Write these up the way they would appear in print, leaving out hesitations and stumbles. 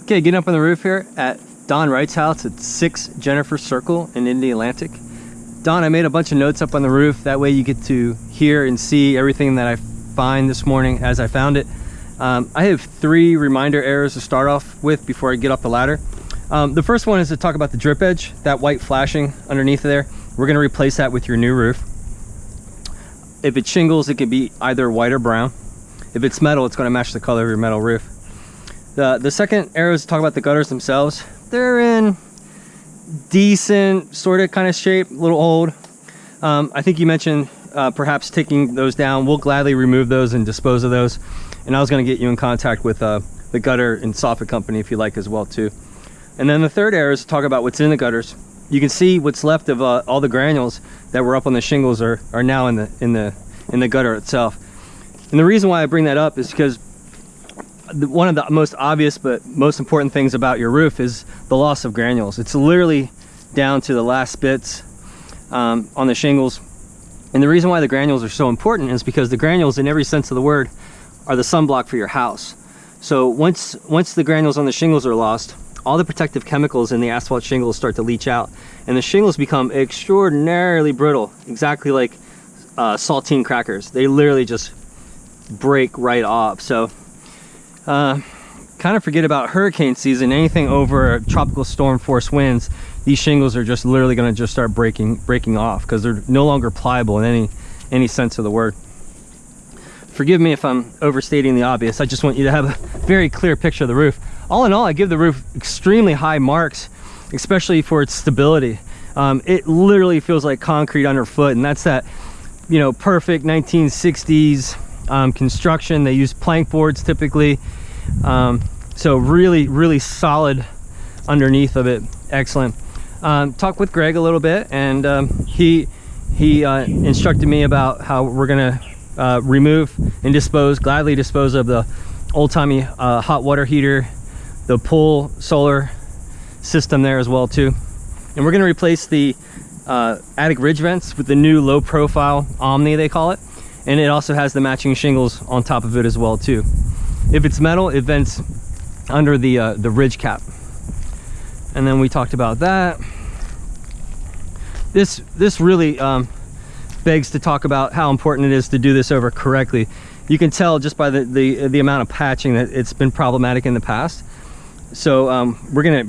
Okay, getting up on the roof here at Don Wright's house at 6 Jennifer Circle in Indy Atlantic. Don, I made a bunch of notes up on the roof. That way you get to hear and see everything that I find this morning as I found it. I have 3 reminder errors to start off with before I get up the ladder. The first one is to talk about the drip edge, that white flashing underneath there. We're going to replace that with your new roof. If it's shingles, it can be either white or brown. If it's metal, it's going to match the color of your metal roof. The second error is to talk about the gutters themselves. They're in decent sort of kind of shape, a little old. I think you mentioned perhaps taking those down. We'll gladly remove those and dispose of those. And I was going to get you in contact with the gutter and soffit company if you like as well too. And then the third error is to talk about what's in the gutters. You can see what's left of all the granules that were up on the shingles are now in the gutter itself. And the reason why I bring that up is because one of the most obvious but most important things about your roof is the loss of granules. It's literally down to the last bits on the shingles. And the reason why the granules are so important is because the granules, in every sense of the word, are the sunblock for your house. So once the granules on the shingles are lost, all the protective chemicals in the asphalt shingles start to leach out, and the shingles become extraordinarily brittle, exactly like saltine crackers. They literally just break right off. So kind of forget about hurricane season. Anything over tropical storm force winds, these shingles are just literally going to just start breaking off because they're no longer pliable in any sense of the word. Forgive me if I'm overstating the obvious. I just want you to have a very clear picture of the roof. All in all, I give the roof extremely high marks, especially for its stability. It literally feels like concrete underfoot, and that's that, you know, perfect 1960s construction. They use plank boards typically, so really solid underneath of it. Excellent. Talked with Greg a little bit, and he instructed me about how we're gonna remove and gladly dispose of the old-timey hot water heater, the pull solar system there as well too. And we're going to replace the attic ridge vents with the new low profile Omni, they call it, and it also has the matching shingles on top of it as well too. If it's metal, it vents under the ridge cap. And then we talked about that. This really begs to talk about how important it is to do this over correctly. You can tell just by the amount of patching that it's been problematic in the past. So we're gonna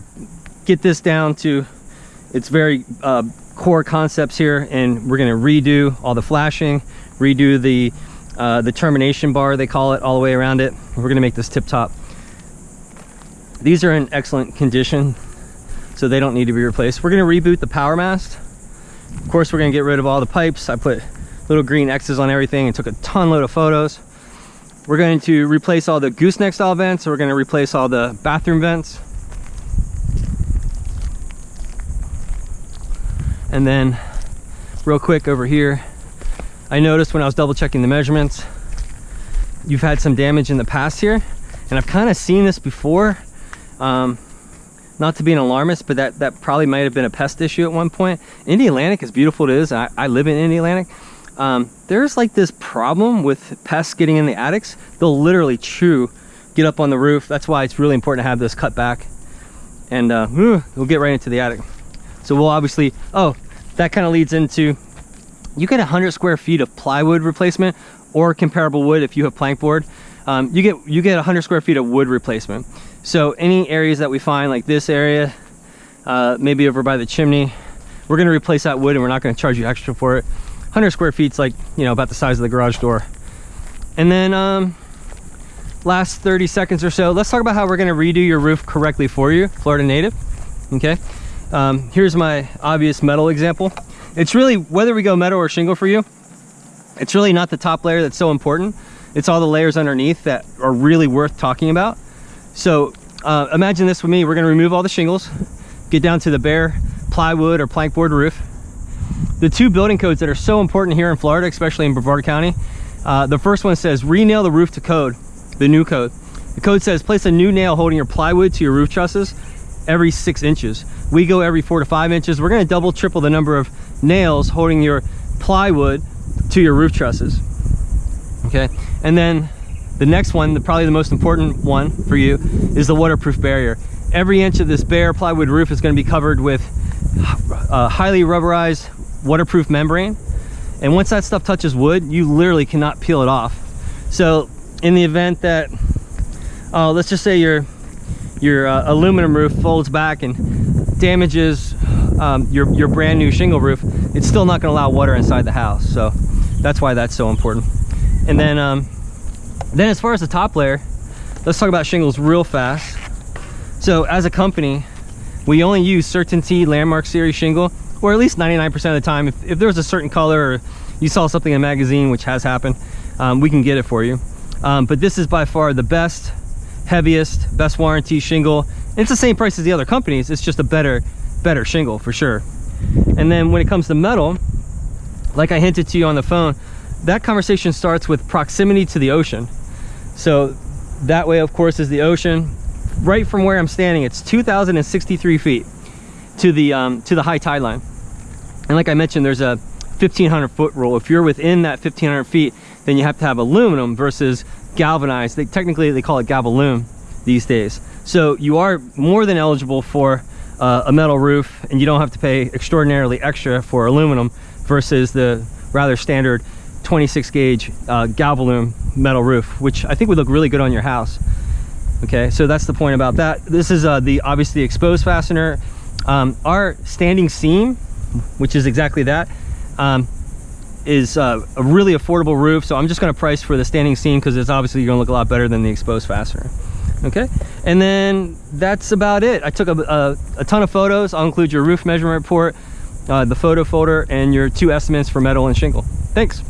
get this down to its very core concepts here, and we're gonna redo all the flashing, redo the termination bar, they call it, all the way around it. We're gonna make this tip top. These are in excellent condition, so they don't need to be replaced. We're gonna reboot the power mast. Of course, we're gonna get rid of all the pipes. I put little green X's on everything and took a ton load of photos. We're going to replace all the gooseneck style vents. We're going to replace all the bathroom vents. And then real quick over here, I noticed when I was double checking the measurements, you've had some damage in the past here. And I've kind of seen this before. Not to be an alarmist, but that probably might have been a pest issue at one point. Indy Atlantic, as beautiful as it is, I live in Indy Atlantic. There's like this problem with pests getting in the attics. They'll literally get up on the roof. That's why it's really important to have this cut back, and we'll get right into the attic. So we'll obviously, that kind of leads into, you get 100 square feet of plywood replacement or comparable wood. If you have plank board, you get 100 square feet of wood replacement. So any areas that we find, like this area, maybe over by the chimney, we're going to replace that wood, and we're not going to charge you extra for it. 100 square feet's like, you know, about the size of the garage door. And then last 30 seconds or so, let's talk about how we're going to redo your roof correctly for you, Florida native. Okay, here's my obvious metal example. It's really, whether we go metal or shingle for you, it's really not the top layer that's so important. It's all the layers underneath that are really worth talking about. So imagine this with me. We're going to remove all the shingles, get down to the bare plywood or plank board roof. The 2 building codes that are so important here in Florida, especially in Brevard County, the first one says re-nail the roof to code, the new code. The code says place a new nail holding your plywood to your roof trusses every 6 inches. We go every 4 to 5 inches. We're going to double, triple the number of nails holding your plywood to your roof trusses. Okay, and then The next one, probably the most important one for you, is the waterproof barrier. Every inch of this bare plywood roof is going to be covered with highly rubberized waterproof membrane. And once that stuff touches wood, you literally cannot peel it off. So in the event that, let's just say your aluminum roof folds back and damages your brand new shingle roof, it's still not going to allow water inside the house. So that's why that's so important. And then as far as the top layer, let's talk about shingles real fast. So as a company, we only use Certainty Landmark Series shingle, or at least 99% of the time. If there's a certain color or you saw something in a magazine, which has happened, we can get it for you. But this is by far the best, heaviest, best warranty shingle. It's the same price as the other companies. It's just a better shingle for sure. And then when it comes to metal, like I hinted to you on the phone, that conversation starts with proximity to the ocean. So that way, of course, is the ocean. Right from where I'm standing, it's 2,063 feet to the high tide line. And like I mentioned, there's a 1,500 foot rule. If you're within that 1,500 feet, then you have to have aluminum versus galvanized. Technically they call it Galvalume these days. So you are more than eligible for a metal roof, and you don't have to pay extraordinarily extra for aluminum versus the rather standard 26 gauge Galvalume metal roof, which I think would look really good on your house. Okay, so that's the point about that. This is obviously exposed fastener. Our standing seam, which is exactly that, is a really affordable roof. So I'm just going to price for the standing seam because it's obviously going to look a lot better than the exposed fastener. Okay, and then that's about it. I took a ton of photos. I'll include your roof measurement report, the photo folder, and your 2 estimates for metal and shingle. Thanks.